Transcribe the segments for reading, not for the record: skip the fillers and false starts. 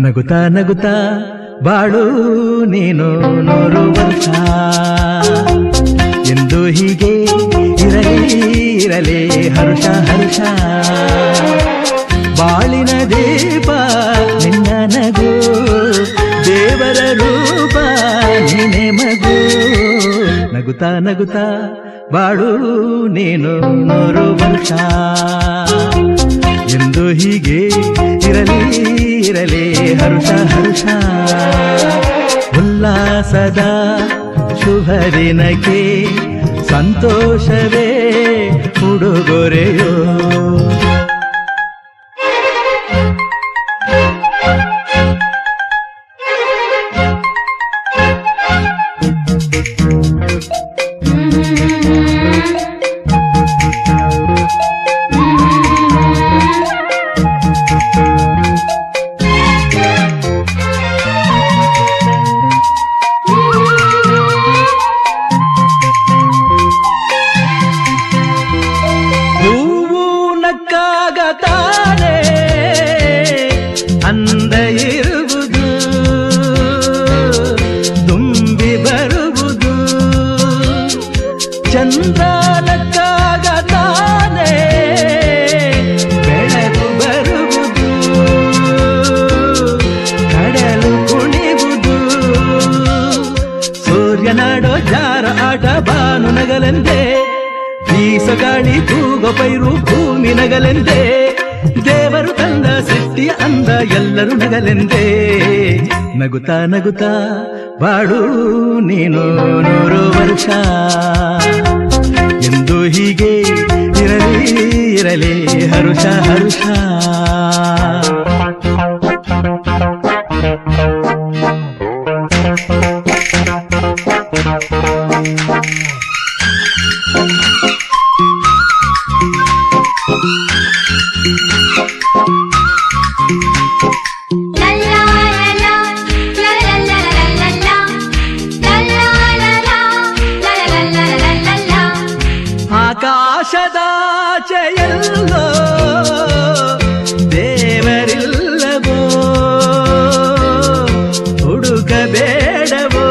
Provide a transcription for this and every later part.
ನಗುತ್ತಾ ನಗುತ್ತಾ ಬಾಳು ನೀನು 100 ವರ್ಷ ಎಂದು ಹೀಗೆ ಇರಲಿ ಇರಲಿ ಹರ್ಷ ಹರ್ಷ ಬಾಳಿನ ದೀಪ ನಿನ್ನ ನಗು ದೇವರ ರೂಪ ನೀನೆ ಮಗು ನಗುತ್ತಾ ನಗುತ್ತಾ ಬಾಳು ನೀನು 100 ವರ್ಷ ಎಂದು ಹೀಗೆ ಇರಲಿ ಇರಲಿ ಹರ್ಷ ಹರ್ಷ ಉಲ್ಲಾಸದ ಶುಭ ದಿನಕ್ಕೆ ಸಂತೋಷವೇ ಉಡುಗೊರೆಯೋ ತಾನೆ ಅಂದ ಇರುವುದು ತುಂಬಿ ಬರುವುದು ಚಂದ್ರನಕ್ಕಾಗ ತಾನೆ ಬೆಳಕು ಬರುವುದು ಕಡಲು ಕುಣಿವುದು ಸೂರ್ಯನಾಡೋ ಜಾರ ಆಟ ಬಾನು ನಗಲೆಂದೇ ಬೀಸಗಾಳಿ ತೂಗೋ ಪೈರು ಭೂಮಿ ನಗಲೆಂದೇ ದೇವರು ತಂದ ಸೃಷ್ಟಿಯ ಅಂದ ಎಲ್ಲರೂ ನಗಲೆಂದೇ ನಗುತ್ತಾ ನಗುತ್ತಾ ಬಾಳು ನೀನು 100 ವರ್ಷ ಎಂದು ಹೀಗೆ ಇರಲಿ ಇರಲಿ ಹರುಷ ಹರುಷ ಆಕಾಶದಾಚೆಯಲ್ಲೋ ದೇವರಿಲ್ಲವೋ ಹುಡುಕಬೇಡವೋ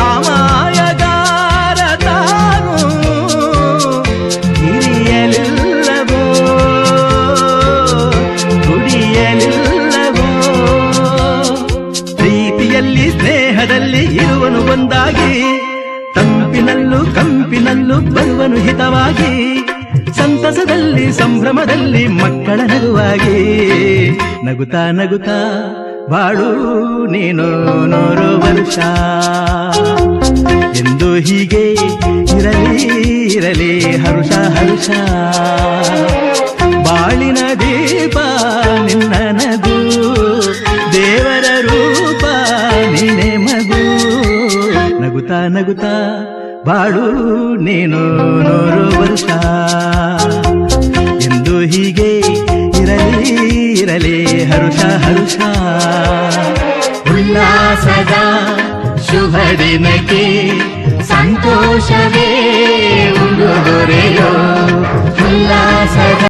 ಅಮಾಯಗಾರ ತಾನು ಹಿರಿಯಲಿಲ್ಲವೋ ದುಡಿಯಲಿಲ್ಲವೋ ಪ್ರೀತಿಯಲ್ಲಿ ಸ್ನೇಹದಲ್ಲಿ ಇರುವನು ಒಂದಾಗಿ ತಂಪಿನಲ್ಲೂ ಕಂಪಿನಲ್ಲೂ ಬರುವನು ಹಿತವಾಗಿ ಸಂತಸದಲ್ಲಿ ಸಂಭ್ರಮದಲ್ಲಿ ಮಕ್ಕಳ ನಗುವಾಗಿ ನಗುತ್ತಾ ನಗುತ್ತಾ ಬಾಳು ನೀನು 100 ವರ್ಷ ಎಂದು ಹೀಗೆ ಇರಲಿ ಇರಲಿ ಹರುಷ ಹರುಷ ಬಾಳಿನ ದೀಪ ನಿನ್ನ ನಗು ದೇವರ ರೂಪ ನೀನೆ ಮಗು ನಗುತ್ತಾ ನಗುತ್ತಾ ಬಾಳು ನೀನು 100 ವರ್ಷ ಎಂದು ಹೀಗೆ ಇರಲಿ ಇರಲಿ ಹರುಷ ಹರುಷ ಉಲ್ಲಾಸದ ಶುಭ ದಿನಕ್ಕೆ ಸಂತೋಷವೇ ಉಡುಗೊರೆಯೋ